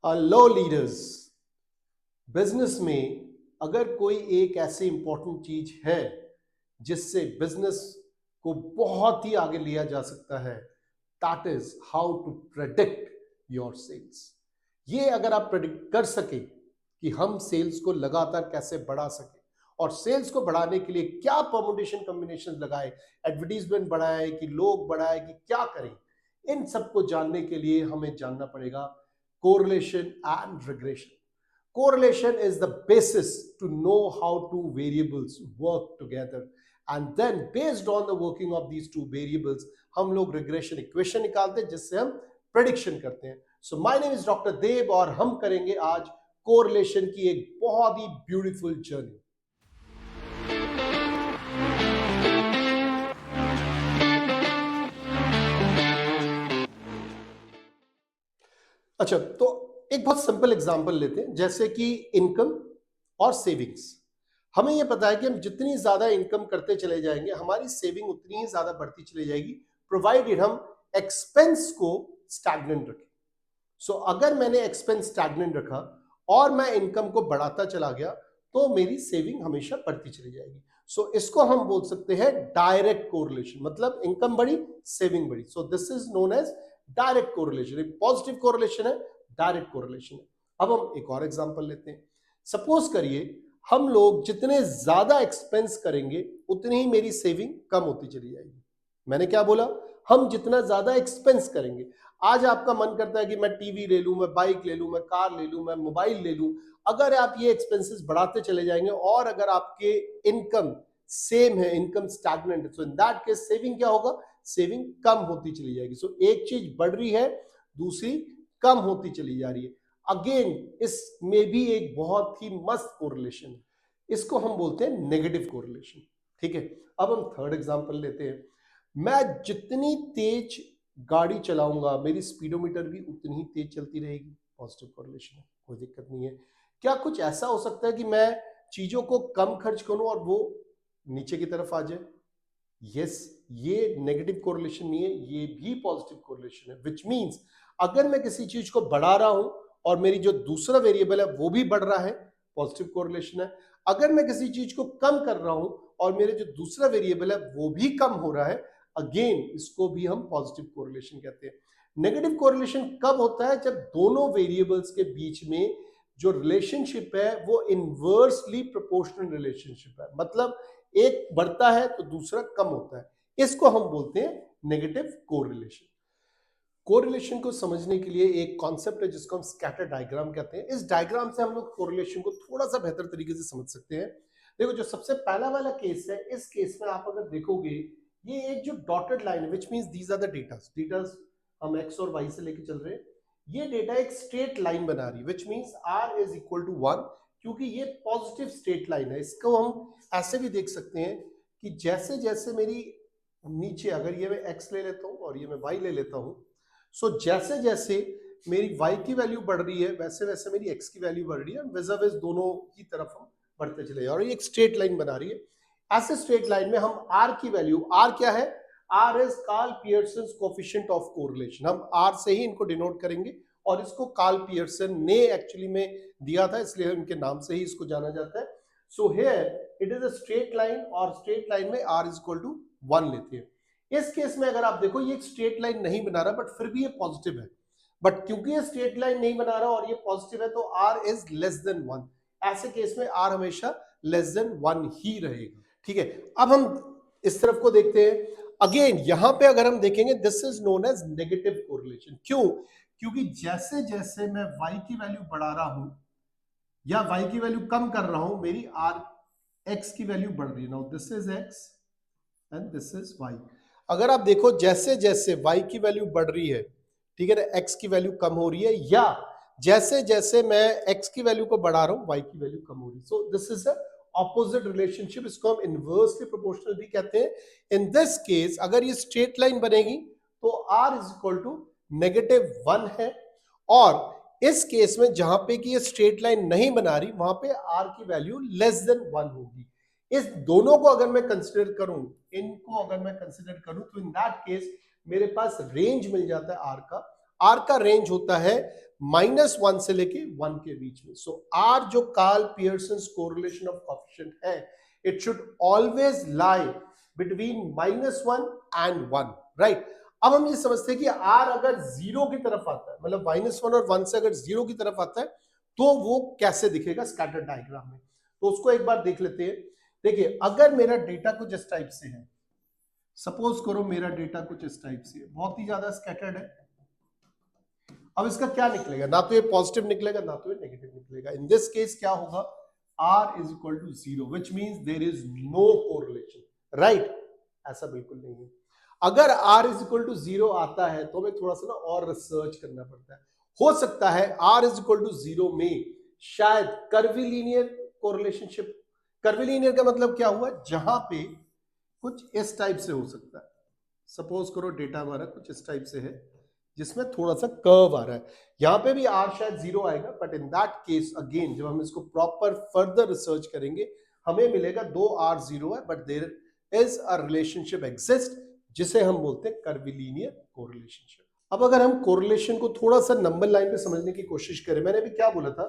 लो leaders, business में अगर कोई एक ऐसी इंपॉर्टेंट चीज है जिससे बिजनेस को बहुत ही आगे लिया जा सकता है, that is how to predict your sales. ये अगर आप प्रेडिक्ट कर सके कि हम सेल्स को लगातार कैसे बढ़ा सके और सेल्स को बढ़ाने के लिए क्या परमुटेशन कॉम्बिनेशन लगाए, एडवर्टीजमेंट बढ़ाए कि लोग बढ़ाए कि क्या करें, इन सबको जानने के लिए हमें जानना पड़ेगा correlation and regression. Correlation is the basis to know how two variables work together, and then based on the working of these two variables हम लोग regression equation निकालते हैं जिससे हम prediction करते हैं। So my name is Dr. Dev और हम करेंगे आज correlation की एक बहुत ही beautiful journey। अच्छा, तो एक बहुत सिंपल एग्जांपल लेते हैं, जैसे कि इनकम और सेविंग्स। हमें यह पता है कि हम जितनी ज्यादा इनकम करते चले जाएंगे हमारी सेविंग उतनी ही ज्यादा बढ़ती चली जाएगी, प्रोवाइडेड हम एक्सपेंस को स्टैग्नेंट रखें। सो अगर मैंने एक्सपेंस स्टैग्नेंट रखा और मैं इनकम को बढ़ाता चला गया तो मेरी सेविंग हमेशा बढ़ती चली जाएगी। सो इसको हम बोल सकते हैं डायरेक्ट कोरिलेशन, मतलब इनकम बढ़ी सेविंग बढ़ी। So this is known as direct correlation. एक पॉजिटिव कोरिलेशन है, डायरेक्ट कोरिलेशन है। अब हम एक और एग्जांपल लेते हैं। सपोज करिए हम लोग जितने ज्यादा एक्सपेंस करेंगे उतनी ही मेरी सेविंग कम होती चली जाएगी। मैंने क्या बोला? हम जितना ज्यादा एक्सपेंस करेंगे। आज आपका मन करता है कि मैं टीवी ले लूं, मैं बाइक ले लूं, मैं कार ले लूं, मैं मोबाइल ले लूं। अगर आप ये एक्सपेंसेस बढ़ाते चले जाएंगे और अगर आपके इनकम सेम है, इनकम स्टैग्नेंट है, सो इन दैट केस सेविंग क्या होगा? सेविंग कम होती चली जाएगी। सो एक चीज बढ़ रही है, दूसरी कम होती चली जा रही है। अगेन इसमें भी एक बहुत ही मस्त कोरिलेशन है, इसको हम बोलते हैं नेगेटिव कोरिलेशन। ठीक है, अब हम थर्ड एग्जांपल लेते हैं। मैं जितनी तेज गाड़ी चलाऊंगा मेरी स्पीडोमीटर भी उतनी ही तेज चलती रहेगी। पॉजिटिव कोरिलेशन है, कोई दिक्कत नहीं है। क्या कुछ ऐसा हो सकता है कि मैं चीजों को कम खर्च करूं और वो नीचे की तरफ आ जाए? यस, ये नेगेटिव कोरिलेशन नहीं है, ये भी पॉजिटिव कोरिलेशन है। विच मींस अगर मैं किसी चीज को बढ़ा रहा हूं और मेरी जो दूसरा वेरिएबल है वो भी बढ़ रहा है, पॉजिटिव कोरिलेशन है। अगर मैं किसी चीज को कम कर रहा हूं और मेरे जो दूसरा वेरिएबल है वो भी कम हो रहा है, अगेन इसको भी हम पॉजिटिव कोरिलेशन कहते हैं। नेगेटिव कोरिलेशन कब होता है? जब दोनों वेरिएबल्स के बीच में जो रिलेशनशिप है वो इनवर्सली प्रोपोर्शनल रिलेशनशिप है, मतलब एक बढ़ता है तो दूसरा कम होता है। इसको हम बोलते हैं नेगेटिव कोरिलेशन। कोरिलेशन को समझने के लिए एक कॉन्सेप्ट है जिसको हम स्कैटर डायग्राम कहते हैं। इस डायग्राम से हम लोग कोरिलेशन को थोड़ा सा बेहतर तरीके से समझ सकते हैं। देखो, जो सबसे पहला वाला केस है, इस केस में आप अगर देखोगे ये एक जो डॉटेड लाइन है, which means these are the datas हम एक्स और वाई से लेके चल रहे हैं। ये डेटा एक स्ट्रेट लाइन बना रही है, which means R is equal to 1, क्योंकि ये पॉजिटिव स्ट्रेट लाइन है। इसको हम ऐसे भी देख सकते हैं कि जैसे जैसे मेरी नीचे, अगर ये मैं एक्स ले लेता हूं और ये मैं वाई ले लेता हूं, सो जैसे जैसे मेरी y की वैल्यू बढ़ रही है वैसे वैसे मेरी x की वैल्यू बढ़ रही है, विज़ दोनों की तरफ हम बढ़ते चले जाए और ये एक स्ट्रेट लाइन बना रही है। ऐसे स्ट्रेट लाइन में हम r की वैल्यू, r क्या है? r is Karl Pearson coefficient of correlation. हम r से ही इनको डिनोट करेंगे और इसको कार्ल पियर्सन ने एक्चुअली में दिया था, इसलिए इनके नाम से ही इसको जाना जाता है। So here it is a straight line और स्ट्रेट लाइन में r इज इक्वल टू 1 लेते हैं। इस केस में अगर आप देखो ये एक स्ट्रेट लाइन नहीं बना रहा, बट फिर भी ये पॉजिटिव है। बट क्योंकि ये स्ट्रेट लाइन नहीं बना रहा और ये पॉजिटिव है तो r इज लेस देन 1। ऐसे केस में r हमेशा लेस देन 1 ही रहेगा। ठीक है, अब हम इस तरफ को देखते हैं। अगेन यहां पे अगर हम देखेंगे, this is known as negative correlation. क्यों? क्योंकि जैसे जैसे मैं y की वैल्यू बढ़ा रहा हूं या y की वैल्यू कम कर रहा हूं, मेरी x की वैल्यू बढ़ रही है। Now this is x and this is y। अगर आप देखो जैसे जैसे y की वैल्यू बढ़ रही है, ठीक है ना, x की वैल्यू कम हो रही है, या जैसे जैसे मैं x की वैल्यू को बढ़ा रहा हूं y की वैल्यू कम हो रही है। So this is a opposite relationship, इसको हम इनवर्सली प्रोपोर्शनल भी कहते हैं। इन दिस केस अगर ये स्ट्रेट लाइन बनेगी तो r इज इक्वल टू -1 है, और इस केस में जहां पे कि ये स्ट्रेट लाइन नहीं बना रही वहां पे r की वैल्यू लेस देन 1 होगी। इस दोनों को अगर मैं कंसिडर करूं, इनको अगर मैं कंसिडर करूं, तो इन दैट केस मेरे पास रेंज मिल जाता है आर का। आर का रेंज होता है -1 से लेके 1 के बीच में। सो आर जो Karl Pearson's correlation of coefficient है, it should always lie between -1 and 1, right. अब हम ये समझते हैं कि आर अगर 0 की तरफ आता है, मतलब -1 और 1 से अगर 0 की तरफ आता है, तो वो कैसे दिखेगा स्कैटर डायग्राम में। तो उसको एक बार देख लेते हैं। देखिए, अगर मेरा डेटा कुछ इस टाइप से है, सपोज करो मेरा डेटा कुछ इस टाइप से है, बहुत ही ज्यादा स्कैटर्ड है। अब इसका क्या निकलेगा, ना तो ये पॉजिटिव निकलेगा ना तो ये नेगेटिव निकलेगा। इन दिस केस क्या होगा, r is equal to 0, which means there is no correlation, right. ऐसा बिल्कुल नहीं है। अगर r इज इक्वल टू 0 आता है तो हमें थोड़ा सा ना और रिसर्च करना पड़ता है। हो सकता है r इज इक्वल टू 0 में शायद कर्वीलिनियर कोरिलेशनशिप। कर्वीलिनियर का मतलब क्या हुआ, जहां पे कुछ इस टाइप से हो सकता है। सपोज करो डेटा हमारा कुछ इस टाइप से है जिसमें थोड़ा सा कर्व आ रहा है, यहां पे भी आर शायद 0 आएगा, but in that case again जब हम इसको प्रॉपर फर्दर रिसर्च करेंगे हमें मिलेगा 2r 0 है, but there is a relationship exist जिसे हम बोलते हैं कर्वीलिनियर कोरिलेशनशिप। अब अगर हम कोरिलेशन को थोड़ा सा नंबर लाइन पे समझने की कोशिश करें, मैंने अभी क्या बोला था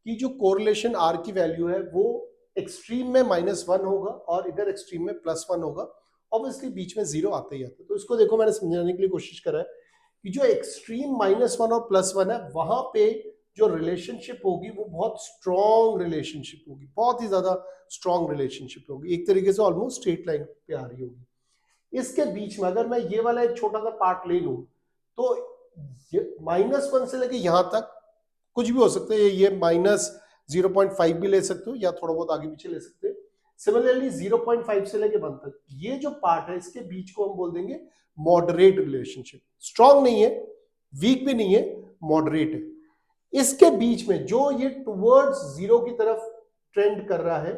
कि जो कोरिलेशन आर की वैल्यू है वो एक्सट्रीम में -1 होगा और इधर एक्सट्रीम में +1 होगा। ऑब्वियसली बीच में 0 आता ही आता है। तो इसको देखो, मैंने समझाने के लिए कोशिश करा है कि जो एक्सट्रीम -1 और +1 है, वहां पे जो रिलेशनशिप होगी वो बहुत स्ट्रॉन्ग रिलेशनशिप होगी, बहुत ही ज्यादा स्ट्रॉन्ग रिलेशनशिप होगी, एक तरीके से ऑलमोस्ट स्ट्रेट लाइन पे आ रही होगी। इसके बीच में अगर मैं ये वाला एक छोटा सा पार्ट ले लूं तो -1 से लेके यहां तक कुछ भी हो सकता है, ये -0.5 भी ले सकते हो या थोड़ा बहुत आगे पीछे ले सकते हैं। सिमिलरली 0.5 से लेके 1 तक ये जो पार्ट है इसके बीच को हम बोल देंगे मॉडरेट रिलेशनशिप। स्ट्रॉन्ग नहीं है, वीक भी नहीं है, मॉडरेट है। इसके बीच में जो ये टुवर्ड्स 0 की तरफ ट्रेंड कर रहा है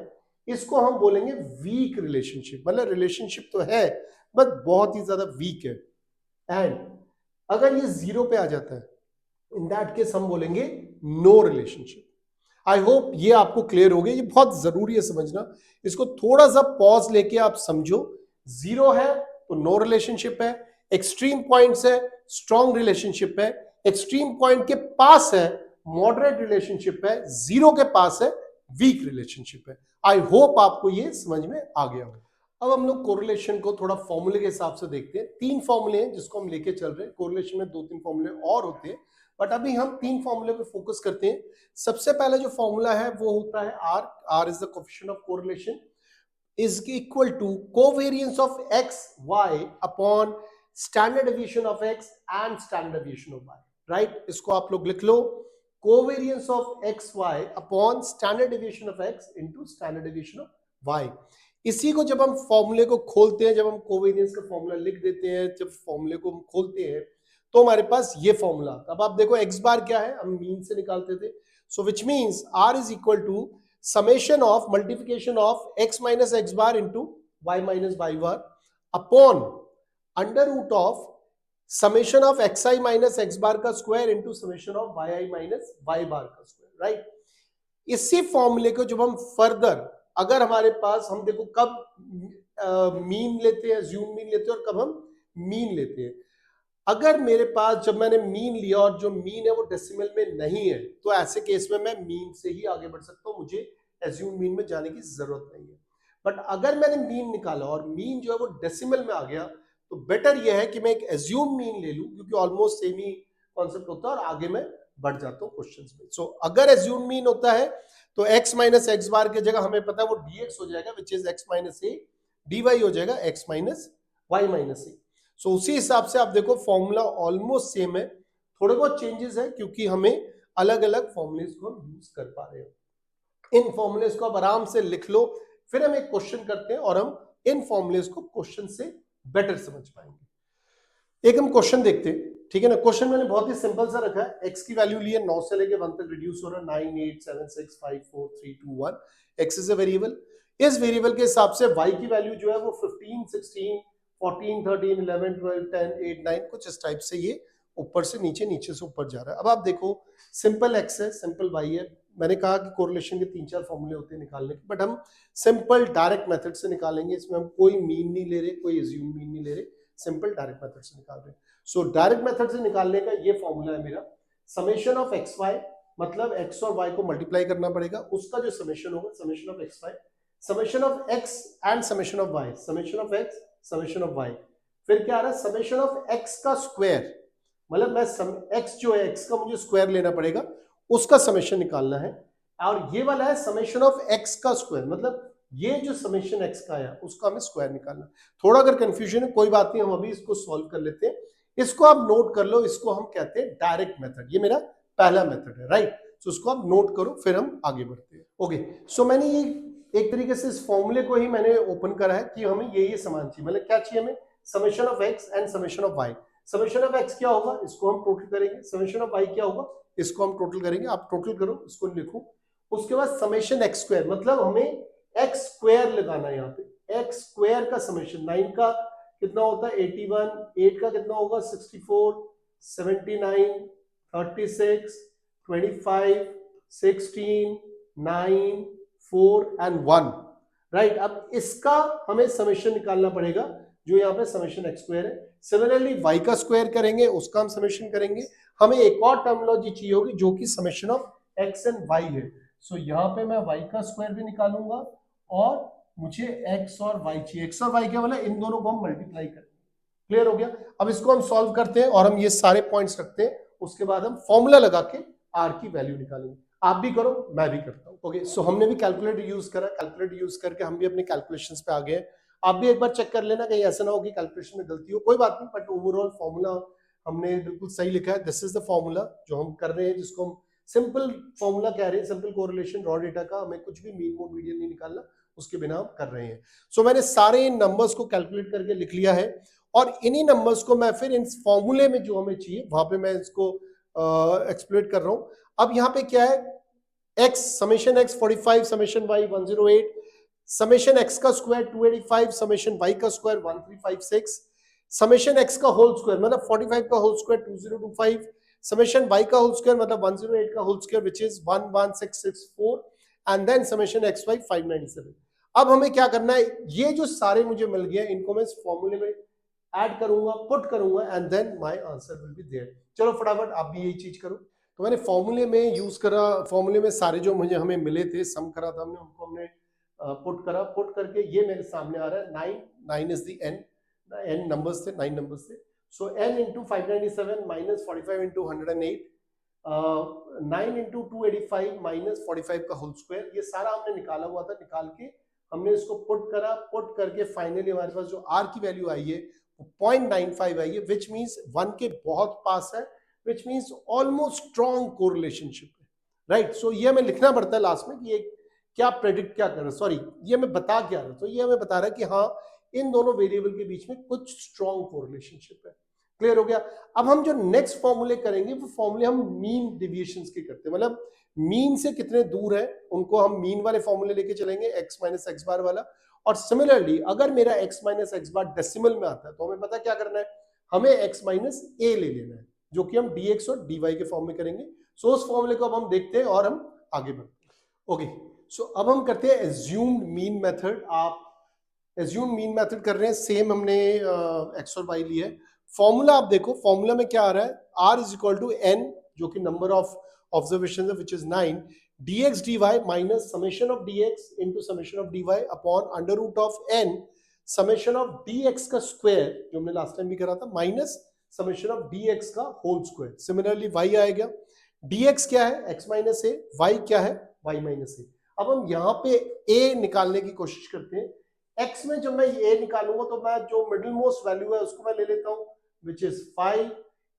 इसको हम बोलेंगे वीक रिलेशनशिप। मतलब रिलेशनशिप तो है बट बहुत ही ज्यादा वीक है। एंड अगर ये 0 पे आ जाता है, इन दैट केस हम बोलेंगे नो रिलेशनशिप। आई होप ये आपको क्लियर हो गया, ये बहुत जरूरी है समझना। इसको थोड़ा सा पॉज लेके आप समझो। 0 है तो नो रिलेशनशिप है, एक्सट्रीम पॉइंट्स है स्ट्रॉन्ग रिलेशनशिप है, एक्सट्रीम पॉइंट के पास है मॉडरेट रिलेशनशिप है, 0 के पास है वीक रिलेशनशिप है। आई होप आपको ये समझ में आ गया हो। अब हम लोग कोरिलेशन को थोड़ा फॉर्मूले के हिसाब से देखते हैं। 3 फॉर्मूले हैं जिसको हम लेके चल रहे हैं। कोरिलेशन में 2-3 फॉर्मूले और होते हैं, बट अभी हम 3 फॉर्मूले पे फोकस करते हैं। सबसे पहला जो फॉर्मूला है वो होता है R. R is the coefficient of correlation is equal to covariance of x y upon standard deviation of x and standard deviation of y, right? इसको आप लोग लिख लो, covariance of x y upon standard deviation of x into standard deviation of y। इसी को जब हम फॉर्मूले को खोलते हैं, जब हम कोवेरियंस का फॉर्मूला लिख देते हैं, जब फॉर्मूले को हम खोलते हैं तो हमारे पास ये फॉर्मूला। अब आप देखो x बार क्या है, हम मीन से निकालते थे। So which means r is equal to summation of multiplication of x minus x bar into y minus y bar upon under root of summation of xi minus x bar का square into summation of yi minus y bar का square, right. इसी फॉर्मूले को जब हम further, अगर हमारे पास, हम देखो कब मीन लेते हैं, ज्यूम मीन लेते हैं और कब हम मीन लेते हैं। अगर मेरे पास जब मैंने मीन लिया और जो मीन है वो डेसिमल में नहीं है तो ऐसे केस में मैं मीन से ही आगे बढ़ सकता हूं, मुझे एज्यूम मीन में जाने की जरूरत नहीं है। बट अगर मैंने मीन निकाला और मीन जो है वो डेसिमल में आ गया तो बेटर यह है कि मैं एक एज्यूम मीन ले लूं, क्योंकि ऑलमोस्ट सेम ही कॉन्सेप्ट होता है और आगे मैं बढ़ जाता हूं क्वेश्चंस में। सो अगर एज्यूम मीन होता है तो x माइनस एक्स बार की जगह हमें पता है वो dx हो जाएगा, which is x minus A, dy हो जाएगा x माइनस वाई माइनस ए। सो उसी हिसाब से आप देखो फॉर्मूला ऑलमोस्ट सेम है, थोड़े बहुत चेंजेस है क्योंकि हमें अलग अलग फॉर्मूलेस को हम यूज कर पा रहे हैं। इन फॉर्मूलेस को आप आराम से लिख लो, फिर हम एक क्वेश्चन करते हैं और हम इन फॉर्मूलेस को क्वेश्चन से बेटर समझ पाएंगे। एक हम क्वेश्चन देखते हैं, ठीक है ना। क्वेश्चन मैंने बहुत ही सिंपल सा रखा है। x की वैल्यू लिए 9 से लेके 1 तक रिड्यूस हो रहा है, 9 8 7 6 5 4 3 2 1। x is a variable. इस वेरिएबल के हिसाब से y की वैल्यू जो है वो 15 16 14 13 11 12 10 8 9 कुछ इस टाइप से ये ऊपर से नीचे, नीचे से ऊपर जा रहा है। अब आप देखो सिंपल x है, सिंपल y है। मैंने कहा कि कोरिलेशन के 3-4 फॉर्मूले होते हैं निकालने के, बट हम सिंपल डायरेक्ट मेथड से निकालेंगे। इसमें हम कोई मीन नहीं ले रहे, कोई एज्यूम मीन नहीं ले रहे, सिंपल डायरेक्ट मेथड से निकाल रहे हैं। सो डायरेक्ट मेथड से निकालने का ये फॉर्मूला है मेरा, समेशन ऑफ एक्स वाई, मतलब एक्स और वाई को मल्टीप्लाई करना पड़ेगा, उसका जो समेशन होगा summation of X Y, summation of X and summation of Y, summation of X summation of Y, फिर क्या आ रहा है समेशन ऑफ एक्स का स्क्वायर, मतलब मैं एक्स जो है एक्स का मुझे स्क्वायर लेना पड़ेगा, उसका समेशन निकालना है, और ये वाला है समेशन ऑफ एक्स का स्क्वायर, मतलब ये जो समेशन एक्स का है उसका हमें स्क्वायर निकालना। थोड़ा अगर कंफ्यूजन है कोई बात नहीं, हम अभी इसको सॉल्व कर लेते हैं। इसको आप नोट कर लो, इसको हम कहते हैं डायरेक्ट मेथड, ये मेरा पहला मेथड है, राइट। सो इसको आप नोट करो, फिर हम आगे बढ़ते हैं। ओके, सो मैंने ये एक तरीके से इस फॉर्मूले को ही मैंने ओपन करा है कि हमें ये समान चाहिए, मतलब क्या चाहिए हमें, summation of X and summation of Y. Summation of X क्या होगा, इसको हम टोटल करेंगे, समेशन ऑफ वाई क्या होगा, इसको हम टोटल करेंगे, आप टोटल करो, इसको लिखो। उसके बाद समेशन एक्स स्क्वायर, मतलब हमें एक्स स्क्वायर लगाना है यहाँ पे, एक्स स्क्वायर का समेशन, 9 का कितना होता है 81, 8 का कितना होगा 64, 79, 36, 25, 16, 9, 4 एंड 1, राइट। अब इसका हमें समेशन निकालना पड़ेगा, जो यहाँ पे समेशन एक्स स्क्वायर है। सिमिलरली वाई का स्क्वायर करेंगे, उसका हम समेशन करेंगे। हमें एक और टर्मिनोलॉजी चाहिए होगी जो कि summation of X and Y है। सो यहाँ पे मैं वाई का स्क्वायर भी निकालूंगा और मुझे एक्स और वाई चाहिए। एक्स और वाई क्या बोला, इन दोनों को हम मल्टीप्लाई करेंगे। क्लियर हो गया। अब इसको हम सॉल्व करते हैं और हम ये सारे पॉइंट्स रखते हैं, उसके बाद हम फॉर्मूला लगा के आर की वैल्यू निकालेंगे। आप भी करो, मैं भी करता हूँ। ओके, सो हमने भी कैलकुलेटर यूज करा, कैलकुलेटर यूज करके हम भी अपने कैलकुलेशंस पे आ गए। आप भी एक बार चेक कर लेना, कहीं ऐसा ना हो कि कैलकुलेशन में गलती हो, कोई बात नहीं, बट ओवरऑल फॉर्मूला हमने बिल्कुल सही लिखा है। दिस इज द फॉर्मूला जो हम कर रहे हैं, जिसको हम सिंपल फॉर्मूला कह रहे हैं, सिंपल कोरिलेशन रॉ डेटा का, हमें कुछ भी मीन मोड मीडियन नहीं निकालना, उसके बिना हम कर रहे हैं। सो मैंने सारे नंबर्स को कैलकुलेट करके लिख लिया है और इन्हीं नंबर्स को मैं फिर इन फॉर्मूले में जो हमें चाहिए वहां पे मैं इसको एक्सप्लोइट कर रहा हूं। अब यहाँ पे क्या है, x summation x 45, summation y 108, summation x का स्क्वायर 285, समेशन y का स्क्वायर 1356, समेशन x का होल स्क्वायर मतलब 45 का होल स्क्वायर 2025, समेशन y का होल स्क्वायर मतलब 108 का होल स्क्वायर which is 11664 and then summation xy 597। अब हमें क्या करना है, ये जो सारे मुझे मिल गए इनको मैं इस फॉर्मूले में ऐड करूंगा, पुट करूंगा and then my answer will be there. चलो फटाफट आप भी यही चीज करो। तो मैंने फॉर्मूले में यूज करा, फॉर्मूले में सारे जो मुझे हमें मिले थे, सम करा था हमने, उनको हमने पुट करा, पुट करके ये मेरे सामने आ रहा है 9 इज द n नंबर्स थे, 9 नंबर्स थे। सो n into 597 minus 45 into 108, 9 into 285 minus 45 का होल स्क्वायर, ये सारा हमने निकाला हुआ था। निकाल के हमने इसको पुट करा, पुट करके फाइनली हमारे पास जो r की वैल्यू आई है 0.95 आई है, विच मीन्स 1 के बहुत पास है, which means almost strong correlationship है, राइट। सो ये हमें लिखना पड़ता है लास्ट में कि ये क्या प्रेडिक्ट क्या कर रहा है, सॉरी ये हमें बता क्या रहा है, तो ये हमें बता रहा है कि हाँ इन दोनों वेरिएबल के बीच में कुछ स्ट्रॉन्ग कोरिलेशनशिप है। क्लियर हो गया। अब हम जो नेक्स्ट फॉर्मूले करेंगे वो फॉर्मूले हम मीन डेविएशंस के करते हैं, मतलब मीन से कितने दूर है उनको हम मीन वाले फॉर्मूले लेके चलेंगे, x माइनस एक्स बार वाला। और सिमिलरली अगर मेरा x माइनस एक्स बार डेसिमल में आता है तो हमें पता क्या करना है, हमें x माइनस a ले लेना है, जो कि हम dx और dy के फॉर्म में करेंगे। सो उस फॉर्मूले को अब हम देखते हैं और हम आगे बढ़ते हैं। ओके, सो अब हम करते हैं एज्यूम्ड मीन मेथड। आप एज्यूम्ड मीन मेथड कर रहे हैं, सेम हमने x और y लिया है। फॉर्मूला आप देखो, फॉर्मूला में क्या आ रहा है, r is equal to n, जो कि नंबर ऑफ ऑब्जर्वेशन है, which is 9, dx dy minus summation of dx into summation of dy upon under root of n summation of dx का स्क्वायर, जो हमने लास्ट टाइम भी करा था, minus summation of dx का होल स्क्वायर। सिमिलरली y आएगा, dx क्या है x माइनस ए, y क्या है y माइनस ए। अब हम यहाँ पे a निकालने की कोशिश करते हैं। x में जब मैं a निकालूंगा तो मैं जो मिडिल मोस्ट वैल्यू है उसको मैं ले लेता हूँ, विच इज 5।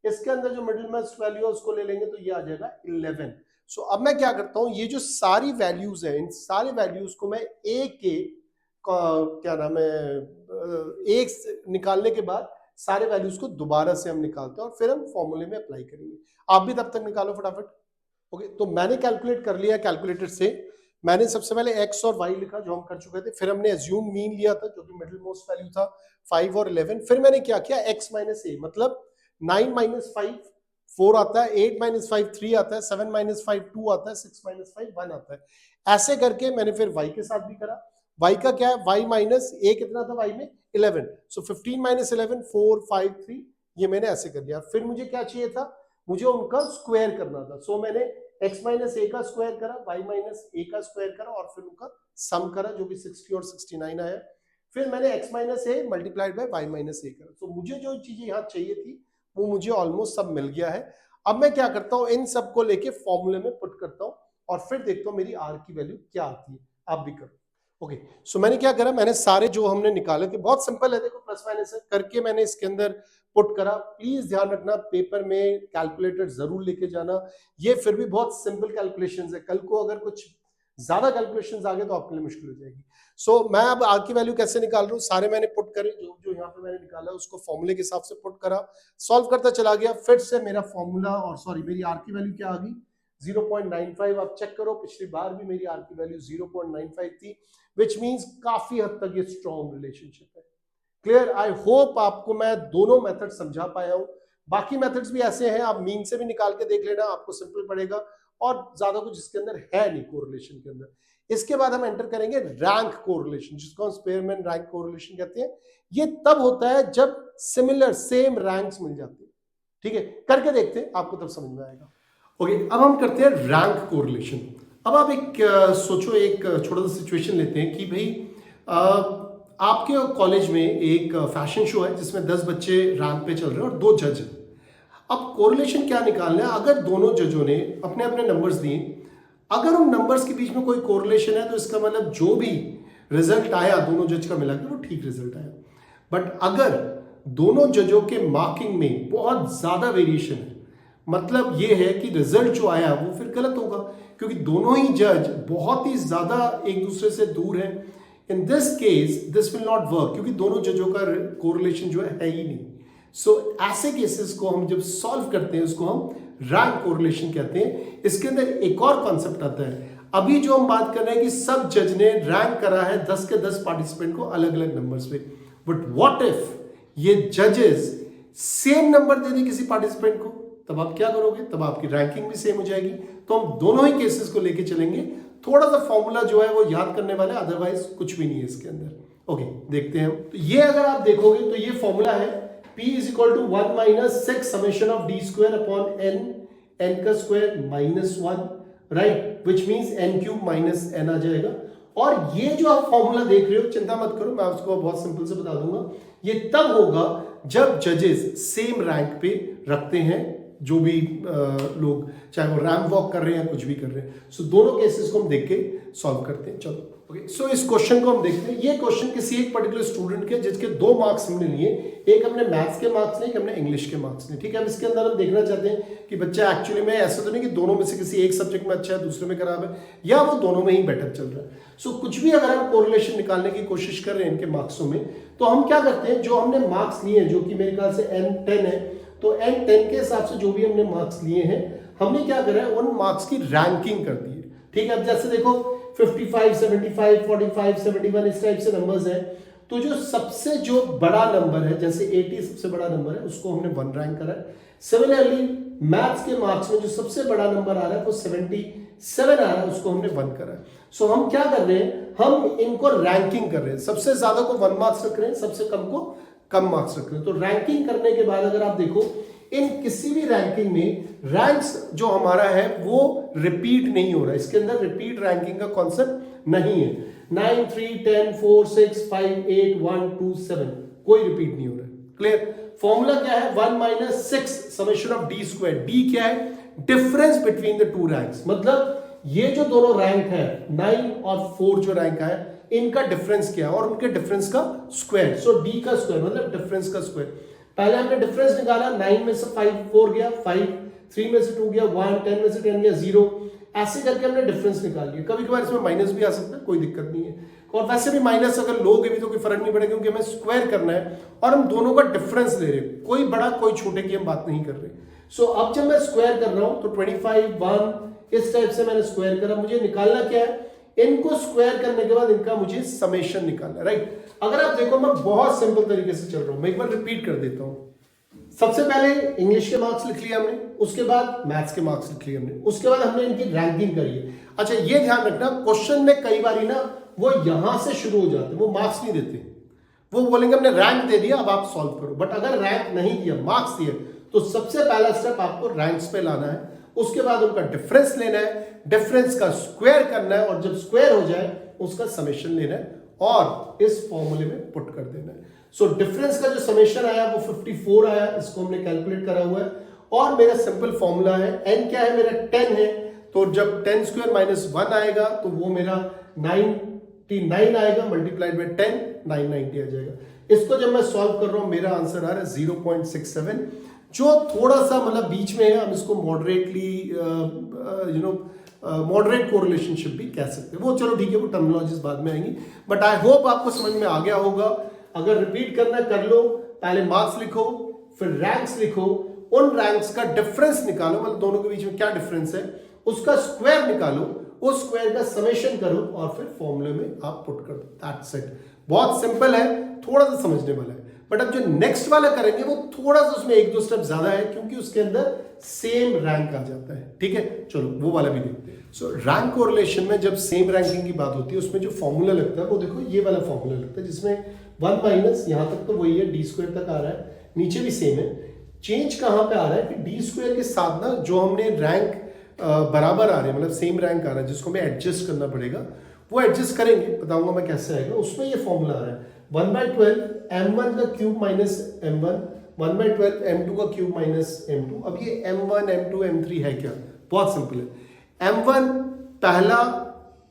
इसके अंदर जो मिडिल मोस्ट वैल्यू है उसको ले लेंगे तो ये आ जाएगा 11। सो अब मैं क्या करता हूँ, ये जो सारी वैल्यूज है इन सारे वैल्यूज को मैं a के क्या नाम है एक निकालने के बाद सारे वैल्यूज को दोबारा से हम निकालते हैं और फिर हम फॉर्मूले में अप्लाई करेंगे। आप भी तब तक निकालो फटाफट। ओके, तो मैंने कैलकुलेट कर लिया कैलकुलेटर से। मैंने सबसे पहले x और y लिखा जो हम कर चुके थे, फिर हमने एज्यूम मीन लिया था जो कि मिडिल मोस्ट वैल्यू था 5 और 11। फिर मैंने क्या किया, x माइनस ए मतलब 9 माइनस 5 4 आता है, 8 माइनस 5 3 आता है, 7 माइनस 5 2 आता है, 6 माइनस 5 1 आता है। ऐसे करके मैंने फिर y के साथ भी करा, y का क्या है, y माइनस a कितना था y में 11, सो 15 माइनस 11 4 5 3, ये मैंने ऐसे कर लिया। फिर मुझे क्या चाहिए था, मुझे उनका स्क्वायर करना था, सो मैंने x माइनस a का स्क्वायर करा, y माइनस a का स्क्वायर करा और फिर उनका सम करा जो कि 60 और 69 आया। फिर मैंने x minus a multiplied by y minus a करा। तो मुझे जो चीजें यहाँ चाहिए थी वो मुझे ऑलमोस्ट सब मिल गया है। अब मैं क्या करता हूँ, इन सबको लेके फॉर्मूले में पुट करता हूँ और फिर देखता हूँ मेरी r की वैल्यू क्या आती है। आप भी करो। ओके, सो मैंने क्या करा, मैंने सारे जो हमने निकाले थे, बहुत सिंपल है, देखो प्लस माइनस करके मैंने इसके अंदर पुट करा। प्लीज ध्यान रखना पेपर में कैलकुलेटर जरूर लेके जाना, ये फिर भी बहुत सिंपल कैलकुलेशंस है, कल को अगर कुछ ज्यादा कैलकुलेशंस आ गए तो आपके लिए मुश्किल हो जाएगी। सो मैं अब आर की वैल्यू कैसे निकाल रहा हूँ, सारे मैंने पुट करे, जो जो यहाँ पे मैंने निकाला उसको फॉर्मूले के हिसाब से पुट करा, सॉल्व करता चला गया, फिर से मेरा फॉर्मूला और सॉरी मेरी आर की वैल्यू क्या आ गई 0.95। आप चेक करो पिछली बार भी मेरी आर की वैल्यू 0.95 थी, विच मीन्स काफी हद तक ये स्ट्रॉन्ग रिलेशनशिप है। क्लियर, आई होप आपको मैं दोनों मेथड समझा पाया हूं। बाकी मेथड्स भी ऐसे हैं, आप मीन से भी निकाल के देख लेना, आपको सिंपल पड़ेगा और ज्यादा कुछ इसके अंदर है नहीं कोरिलेशन के अंदर। इसके बाद हम एंटर करेंगे रैंक कोरिलेशन, जिसको हम स्पेयरमैन रैंक कोरिलेशन कहते हैं। ये तब होता है जब सिमिलर सेम रैंक्स मिल जाते हैं। ठीक है, करके देखते हैं, आपको तब समझ में आएगा। ओके, अब हम करते हैं रैंक कोरिलेशन। अब आप एक सोचो, एक छोटा सा सिचुएशन लेते हैं कि भाई आपके कॉलेज में एक फैशन शो है जिसमें 10 बच्चे रैंप पे चल रहे हैं और 2 जज हैं। अब कोरिलेशन क्या निकालना है, अगर दोनों जजों ने अपने अपने नंबर्स दिए, अगर उन नंबर्स के बीच में कोई कोरिलेशन है तो इसका मतलब जो भी रिजल्ट आया दोनों जज का मिला के वो ठीक रिजल्ट आया। बट अगर दोनों जजों के मार्किंग में बहुत ज्यादा वेरिएशन है, मतलब ये है कि रिजल्ट जो आया वो फिर गलत होगा, क्योंकि दोनों ही जज बहुत ही ज्यादा एक दूसरे से दूर है। In this case this will not work, क्योंकि दोनों जजों का कोरिलेशन जो है ही नहीं। सो ऐसे केसेस को हम जब सॉल्व करते हैं उसको हम रैंक कोरिलेशन कहते हैं। इसके अंदर एक और कॉन्सेप्ट आता है, अभी जो हम बात कर रहे हैं कि सब जज ने रैंक करा है 10 के 10 पार्टिसिपेंट को अलग अलग नंबर्स पे, बट व्हाट इफ ये जजेस सेम नंबर दे दे किसी पार्टिसिपेंट को, तब आप क्या करोगे, तब आपकी रैंकिंग भी सेम हो जाएगी। तो हम दोनों ही केसेस को लेके चलेंगे, थोड़ा सा फॉर्मूला जो है वो याद करने वाले, अदरवाइज कुछ भी नहीं है इसके अंदर। ओके, देखते हैं। तो ये अगर आप देखोगे तो ये फॉर्मूला है P is equal to 1 minus 6 summation of d square upon n का square minus 1, right, which means n cube minus n आ जाएगा। और ये जो आप फॉर्मूला देख रहे हो, चिंता मत करो, मैं उसको बहुत सिंपल से बता दूंगा, ये तब होगा जब जजेस सेम रैंक पे रखते हैं, जो भी लोग चाहे वो रैंप वॉक कर रहे हैं या कुछ भी कर रहे हैं। सो दोनों केसेस को हम देख के सॉल्व करते हैं। चलो ओके, सो इस क्वेश्चन को हम देखते हैं। ये क्वेश्चन किसी एक पर्टिकुलर स्टूडेंट के जिसके 2 मार्क्स हमने लिए, एक हमने मैथ्स के मार्क्स लिए, एक हमने इंग्लिश के मार्क्स लिए। ठीक है, अब इसके अंदर हम देखना चाहते हैं कि बच्चा एक्चुअली में ऐसा तो नहीं कि दोनों में से किसी एक सब्जेक्ट में अच्छा है दूसरे में खराब है, या वो दोनों में ही बेटर चल रहा है। सो कुछ भी अगर हम कोरिलेशन निकालने की कोशिश कर रहे हैं इनके मार्क्सों में, तो हम क्या करते हैं, जो हमने मार्क्स लिए हैं, जो कि मेरे ख्याल से N10 है, तो N10 के हिसाब से जो भी हमने मार्क्स लिए हैं, हमने क्या करा है, उन मार्क्स की रैंकिंग कर दी है। ठीक है, अब जैसे देखो 55, 75, 45, 71 इस टाइप से नंबर्स हैं, तो जो सबसे जो बड़ा नंबर है, जैसे 80 सबसे बड़ा नंबर है, उसको हमने 1 रैंक करा है। सिमिलरली मैथ्स के मार्क्स में जो सबसे बड़ा नंबर आ रहा है वो 77 आ रहा है, उसको हमने 1 करा है। सो हम क्या कर रहे हैं, हम इनको रैंकिंग कर रहे हैं, सबसे ज्यादा को 1 मार्क्स रख रहे हैं, सबसे कम को कम मार्क्स रख रहे हैं। तो रैंकिंग करने के बाद अगर आप देखो, इन किसी भी रैंकिंग में रैंक्स जो हमारा है वो रिपीट नहीं हो रहा है, इसके अंदर रिपीट रैंकिंग का कॉन्सेप्ट नहीं है। 9, 3, 10, 4, 6, 5, 8, 1, 2, 7 कोई रिपीट नहीं हो रहा है। क्लियर, फॉर्मूला क्या है, 1 minus 6 summation of D square. D क्या है, डिफरेंस बिटवीन द 2 रैंक्स, मतलब ये जो दोनों रैंक है 9 और 4 जो रैंक है, इनका डिफरेंस क्या है और उनके डिफरेंस का स्क्वायर। सो डी का स्क्वायर मतलब डिफरेंस का स्क्वायर। पहले हमने डिफरेंस निकाला, 9 में से 5 4 गया 5, 3 में से 2 गया 1, 10 में से 10 गया 0, ऐसे करके हमने डिफरेंस निकाल लिया। कभी कभार इसमें माइनस भी आ सकता है, कोई दिक्कत नहीं है, और वैसे भी माइनस अगर लोगे भी तो कोई फर्क नहीं पड़ेगा, क्योंकि हमें स्क्वायर करना है और हम दोनों का डिफरेंस ले रहे हैं, कोई बड़ा कोई छोटे की हम बात नहीं कर रहे। सो अब जब मैं स्क्वायर कर रहा हूं तो 25, 1 इस टाइप से मैंने स्क्वायर करा। मुझे निकालना क्या है, इनको स्क्वायर करने के बाद इनका मुझे समेशन निकालना है, राइट। अगर आप देखो मैं बहुत सिंपल तरीके से चल रहा हूं, मैं एक बार रिपीट कर देता हूं। सबसे पहले इंग्लिश के मार्क्स लिख लिया हमने, उसके बाद मैथ्स के मार्क्स लिख लिए हमने, उसके बाद हमने इनकी रैंकिंग करी है। अच्छा ये ध्यान रखना, क्वेश्चन में कई बार ना वो यहां से शुरू हो जाते हैं, वो मार्क्स नहीं देते। वो बोलेंगे हमने रैंक दे दिया, अब आप सॉल्व करो। बट अगर रैंक नहीं दिया, मार्क्स दिए, तो सबसे पहला स्टेप आपको रैंक्स पे लाना है, उसके बाद उनका डिफरेंस लेना है, डिफरेंस का स्क्वायर करना है, और जब स्क्वायर हो जाए उसका समेशन लेना है और इस फॉर्मूले में पुट कर देना है। सो डिफरेंस का जो समेशन आया वो 54 आया, इसको हमने कैलकुलेट करा हुआ है, और मेरा सिंपल फॉर्मूला है, n क्या है मेरा 10 है, तो जब 10 स्क्वायर माइनस 1 आएगा तो वो मेरा 99 आएगा, मल्टीप्लाइड बाय 10 990 आ जाएगा। इसको जब मैं सॉल्व कर रहा हूं मेरा आंसर आ रहा है 0.67, जो थोड़ा सा मतलब बीच में है। हम इसको मॉडरेटली मॉडरेट कोरिलेशनशिप भी कह सकते हैं, वो चलो ठीक है, वो टर्मिनोलॉजीज बाद में आएंगी। बट आई होप आपको समझ में आ गया होगा। अगर रिपीट करना कर लो, पहले मार्क्स लिखो, फिर रैंक्स लिखो, उन रैंक्स का डिफरेंस निकालो, मतलब दोनों के बीच में क्या डिफरेंस है उसका स्क्वायर निकालो, उस स्क्वायर का समेशन करो, और फिर फॉर्मूले में आप पुट कर दो। That's it. बहुत सिंपल है, थोड़ा सा समझने वाला है। बट अब जो नेक्स्ट वाला करेंगे वो थोड़ा सा उसमें 1-2 स्टेप ज्यादा है, क्योंकि उसके अंदर सेम रैंक आ जाता है। ठीक है, चलो वो वाला भी देखते हैं। सो रैंक कोरिलेशन में जब सेम रैंकिंग की बात होती है, उसमें जो फॉर्मूला लगता है वो देखो ये वाला फॉर्मूला लगता है, जिसमें 1 माइनस यहां तक तो वही है, डी स्क्वायर तक आ रहा है, नीचे भी सेम है। चेंज कहां पे आ रहा है कि डी स्क्वायर के साथ ना जो हमने रैंक बराबर आ रहे हैं, मतलब सेम रैंक आ रहा है, जिसको हमें एडजस्ट करना पड़ेगा, वो एडजस्ट करेंगे, बताऊंगा मैं कैसे आएगा। उसमें ये फॉर्मूला आ रहा है 1/12 m1 का क्यूब माइनस m1, 1/12 m2 का क्यूब माइनस m2। अब ये m1 m2 m3 है क्या? बहुत सिंपल है। m1 पहला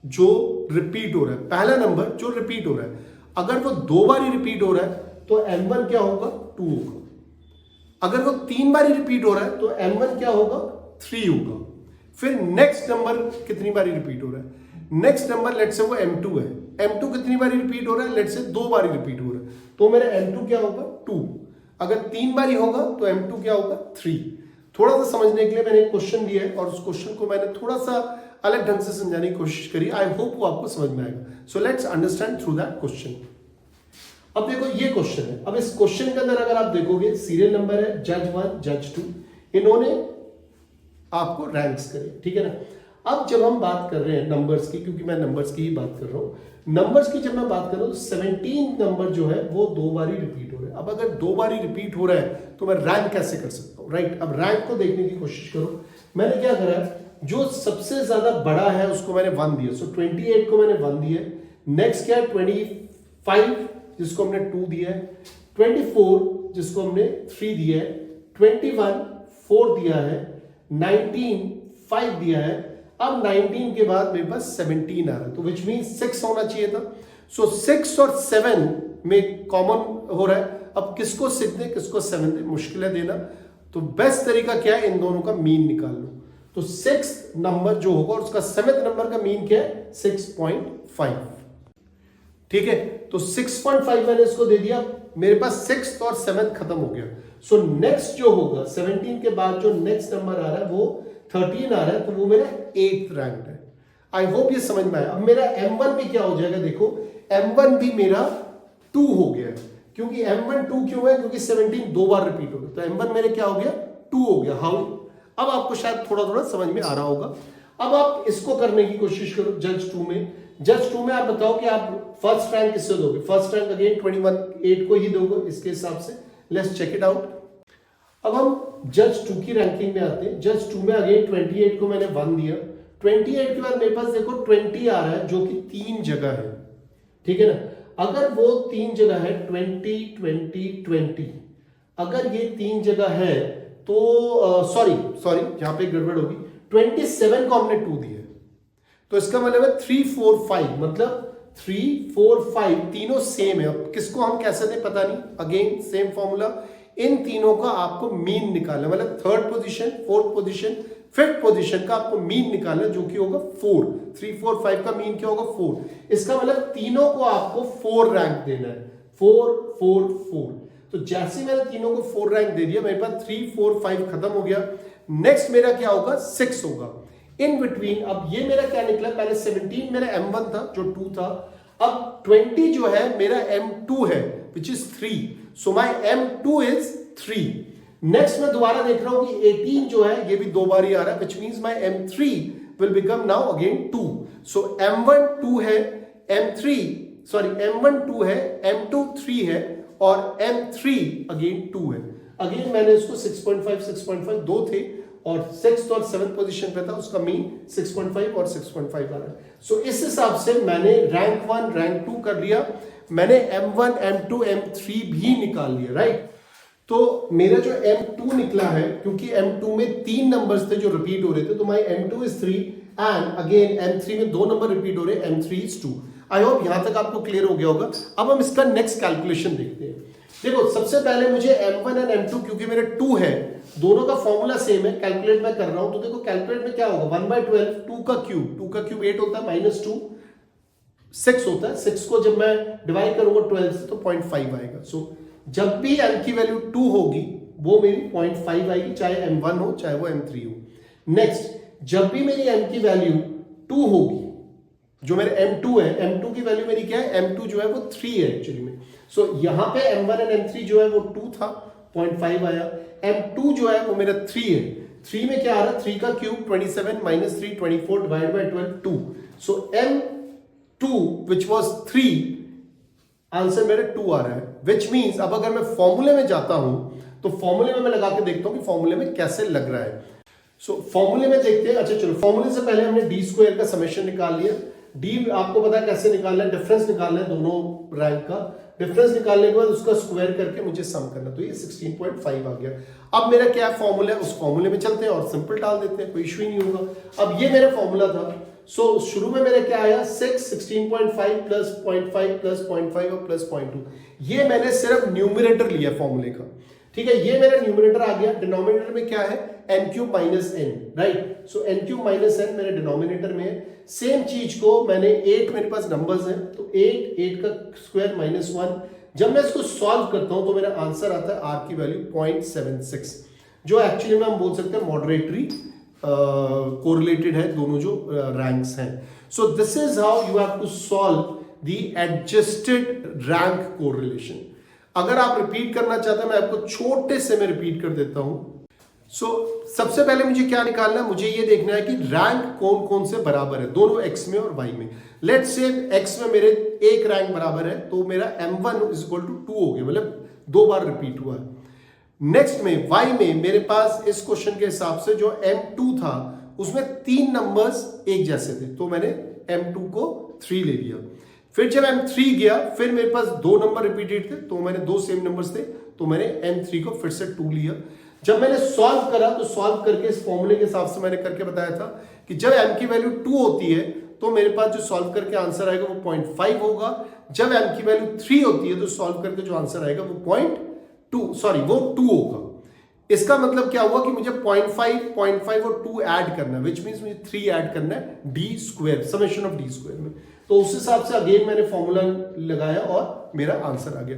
जो रिपीट हो रहा है, पहला नंबर जो रिपीट हो रहा है, अगर वो 2 बार ही रिपीट हो रहा है तो m1 क्या होगा? 2 होगा। अगर वो 3 बार ही रिपीट हो रहा है तो m1 क्या होगा? 3 होगा। फिर नेक्स्ट नंबर कितनी बार रिपीट हो रहा है? नेक्स्ट नंबर लेट से वो m2 है, m2 कितनी बार रिपीट हो रहा है? लेट से 2 बार रिपीट हो रहा है, तो मेरा m2 क्या होगा? 2। अगर 3 बार होगा तो m2 क्या होगा? 3। थोड़ा सा समझने के लिए मैंने एक क्वेश्चन दिया है, और उस क्वेश्चन को मैंने थोड़ा सा अलग ढंग से समझाने की कोशिश करी। आई होप वो आपको समझ में आएगा। So let's understand through that question. अब देखो ये क्वेश्चन है। अब इस क्वेश्चन के अंदर अगर आप देखोगे, सीरियल नंबर है जज 1 जज 2, इन्होंने आपको रैंक्स करे, ठीक है ना। अब जब हम बात कर रहे हैं नंबर्स की, क्योंकि मैं नंबर्स की ही बात कर रहा हूं, नंबर्स की जब मैं बात कर रहा हूं तो 17 नंबर जो है वो 2 बार ही रिपीट हो रहे हैं। अब अगर 2 बार ही रिपीट हो रहा है तो मैं रैंक कैसे कर सकता हूं? राइट, अब रैंक को देखने की कोशिश करो। मैंने क्या करा, जो सबसे ज्यादा बड़ा है उसको मैंने 1 दिया, सो 28 को मैंने 1 दिया। नेक्स्ट क्या है? 25 जिसको हमने 2 दिया है, 24 जिसको हमने 3 दिया है, 21 4 दिया है, 19 5 दिया है। अब 19 के बाद मेरे पास 17 आ रहा है, तो विच मीन 6 होना चाहिए था। सो 6 और 7 में कॉमन हो रहा है। अब किसको 6 दे, किसको 7 दे, मुश्किल है देना। तो बेस्ट तरीका क्या है, इन दोनों का मीन निकाल लो। तो 6 नंबर जो होगा और उसका 7th नंबर का मीन क्या है? 6.5। ठीक है, तो 6.5 मैंने इसको दे दिया। मेरे पास 6th और 7th खत्म हो गया। सो नेक्स्ट जो होगा 17 के बाद जो नेक्स्ट नंबर आ रहा है वो 13 आ रहा है, तो वो मेरा 8th रैंक है। आई होप ये समझ में आया। अब मेरा m1 भी क्या हो जाएगा, देखो m1 भी मेरा 2 हो गया, क्योंकि m1 2 क्यों है? क्योंकि 17 2 बार रिपीट हो गया, तो m1 मेरे क्या हो गया? 2 हो गया। हाउ? अब आपको शायद थोड़ा थोड़ा समझ में आ रहा होगा। अब आप इसको करने की कोशिश करो जज 2 में। जज 2 में आप बताओ कि आप फर्स्ट रैंक किससे दोगे? फर्स्ट रैंक अगेन 21 को ही दोगे इसके हिसाब से। Let's check it out. अब हम जज 2 की रैंकिंग में आते हैं। जज 2 में अगेन 28 को मैंने 1 दिया। 28 के बाद मेरे पास देखो 20 आ रहा है, जो कि 3 जगह है, ठीक है ना। अगर वो 3 जगह है 20 20 20, अगर ये 3 जगह है तो सॉरी यहां पे गड़बड़ होगी। 27 को हमने 2 दिया, तो इसका मतलब है 3 4 5, मतलब 3 4 5 तीनों सेम है। अब किसको हम कैसे दें पता नहीं, अगेन सेम फॉर्मूला। इन तीनों का आपको मीन निकालना, मतलब 3rd position 4th position 5th position का आपको मीन निकालना, जो कि होगा 4। 3 4 5 का मीन क्या होगा? 4। इसका मतलब तीनों को आपको 4 रैंक देना है। 4 4 4। तो जैसे मैंने तीनों को 4 रैंक दे दिया, मेरे पास 3 4 5 खत्म हो गया। नेक्स्ट मेरा क्या होगा? 6 होगा। इन बिटवीन अब ये मेरा क्या निकला? पहले 17 मेरा m1 था जो 2 था, अब 20 जो है मेरा m2 है which is 3, so my m2 is 3। Next मैं दोबारा देख रहा हूं कि 18 जो है ये भी 2 बार ही आ रहा है, which means my m3 will become now again 2। so m1 2 है, M3 सॉरी M1 2 है, M2 3 है और M3 अगेन 2 है। अगेन मैंने इसको 6.5 दो थे और 6th और 7th पोजीशन पे था, उसका मीन 6.5 और 6.5 आ रहा है। सो इस हिसाब से मैंने रैंक 1 रैंक 2 कर लिया, मैंने M1 M2 M3 भी निकाल लिया, राइट। तो मेरा जो M2 निकला है, क्योंकि M2 में 3 नंबर्स थे जो रिपीट हो रहे थे, तो माई M2 is 3 and again M3 में 2 नंबर रिपीट हो रहे, M3 is 2। आई होप यहां तक आपको क्लियर हो गया होगा। अब हम इसका नेक्स्ट कैलकुलेशन देखते हैं। देखो सबसे पहले मुझे M1 एंड M2, क्योंकि मेरे 2 है, दोनों का फॉर्मूला सेम है, कैलकुलेट मैं कर रहा हूं। तो देखो कैलकुलेट में क्या होगा, 1/12 2 का क्यूब 8 होता है, -2 6 होता है। 6 को जब मैं डिवाइड करूंगा 12 से तो 0.5 आएगा। सो जब भी m की वैल्यू 2 होगी वो मेरी 0.5 आएगी, चाहे M1 हो चाहे वो M3 हो। नेक्स्ट, जब भी मेरी m की वैल्यू 2 होगी, जो मेरे M2 है, M2 की वैल्यू मेरी क्या है, M2 जो है वो 3 है एक्चुअली में। सो यहां पे M1 एंड M3 जो है वो 2 था, 0.5 आया। M2 जो है वो मेरा 3 है, 3 में क्या आ रहा है, 3 का cube 27 -3 24 divide by 12 2। So M2 which was 3, answer मेरे 2 आ रहा है, विच मीन्स अब अगर मैं फॉर्मूले में जाता हूं तो फॉर्मूले में मैं लगा के देखता हूं कि फॉर्मूले में कैसे लग रहा है। सो फॉर्मूले में देखते हैं। अच्छा चलो, फॉर्मूले से पहले हमने डी स्क्वायर का समेशन निकाल लिया। डी आपको पता है कैसे निकालना है, डिफरेंस निकालना है दोनों रैंक का। डिफरेंस निकालने के बाद उसका स्क्वायर करके मुझे सम करना, तो ये 16.5 आ गया। अब मेरा क्या फॉर्मूला है, उस फॉर्मूले में चलते हैं और सिंपल डाल देते हैं, कोई इशू ही नहीं होगा। अब ये मेरा फॉर्मूला था। सो शुरू में मेरा क्या आया, 16.5 प्लस 0.5 प्लस 0.5 और प्लस 0.2। ये मैंने सिर्फ न्यूमरेटर लिया फॉर्मूले का, ठीक है। ये मेरा न्यूमरेटर आ गया। डिनोमिनेटर में क्या है, n³ माइनस n, राइट। सो n³ माइनस n मेरे डिनोमिनेटर में है। सेम चीज को मैंने 8, मेरे पास नंबर्स हैं तो 8 का स्क्वायर -1। जब मैं इसको सॉल्व करता हूं तो मेरा आंसर आता है r की वैल्यू 0.76, जो एक्चुअली में हम बोल सकते हैं मॉडरेटरी कोरिलेटेड है, दोनों जो रैंक्स हैं। So this is how you have to solve the adjusted rank correlation. अगर आप रिपीट करना चाहते हैं, मैं आपको छोटे से में रिपीट कर देता हूं। सबसे पहले मुझे क्या निकालना है, मुझे ये देखना है कि रैंक कौन कौन से बराबर है, दोनों x में और y में। लेट्स से x में मेरे एक रैंक बराबर है, तो मेरा M1 = 2 हो गया, मतलब 2 बार रिपीट हुआ है। नेक्स्ट में y में मेरे पास इस क्वेश्चन के हिसाब से जो M2 था उसमें 3 नंबर्स एक जैसे थे, तो मैंने M2 को 3 ले लिया। फिर जब M3 गया, फिर मेरे पास 2 नंबर रिपीटेड थे, तो मैंने 2 सेम नंबर्स थे, तो मैंने M3 को फिर से 2 लिया। जब मैंने सॉल्व करा तो सॉल्व करके इस फॉर्मूले के हिसाब से मैंने करके बताया था कि जब m की वैल्यू 2 होती है तो मेरे पास जो सॉल्व करके आंसर आएगा वो 0.5 होगा। जब m की वैल्यू 3 होती है तो सॉल्व करके जो आंसर आएगा वो 2 होगा। इसका मतलब क्या हुआ कि मुझे 0.5 और 2 ऐड करना है, विच मीन्स मुझे 3 ऐड करना है D square, summation of D square में। तो उस हिसाब से अगेन मैंने फॉर्मूला लगाया और मेरा आंसर आ गया।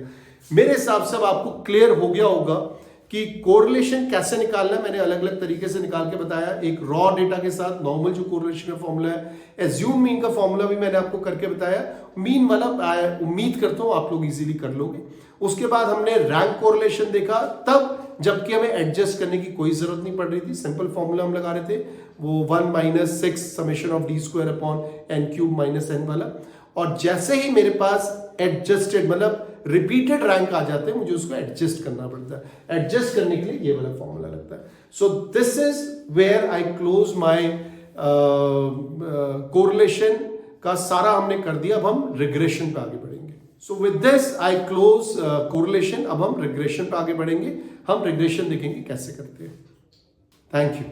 मेरे हिसाब से अब आपको क्लियर हो गया होगा कि कोरिलेशन कैसे निकालना है। मैंने अलग अलग तरीके से निकाल के बताया, एक रॉ डेटा के साथ नॉर्मल जो कोरिलेशन का फॉर्मूला है, एज्यूम मीन का फॉर्मूला भी मैंने आपको करके बताया। मीन वाला उम्मीद करता हूं आप लोग इजीली कर लोगे। उसके बाद हमने रैंक कोरिलेशन देखा, तब जबकि हमें एडजस्ट करने की कोई जरूरत नहीं पड़ रही थी, सिंपल फॉर्मूला हम लगा रहे थे, वो 1 - 6 summation of D square upon n³ minus n वाला। और जैसे ही मेरे पास एडजस्टेड मतलब रिपीटेड रैंक आ जाते हैं, मुझे उसको एडजस्ट करना पड़ता है। एडजस्ट करने के लिए ये वाला फॉर्मूला लगता है। So this is where I close my correlation का सारा हमने कर दिया। अब हम रिग्रेशन पे आगे बढ़ेंगे। So with this I close correlation. अब हम रिग्रेशन पे आगे बढ़ेंगे। हम रिग्रेशन देखेंगे कैसे करते हैं। Thank you.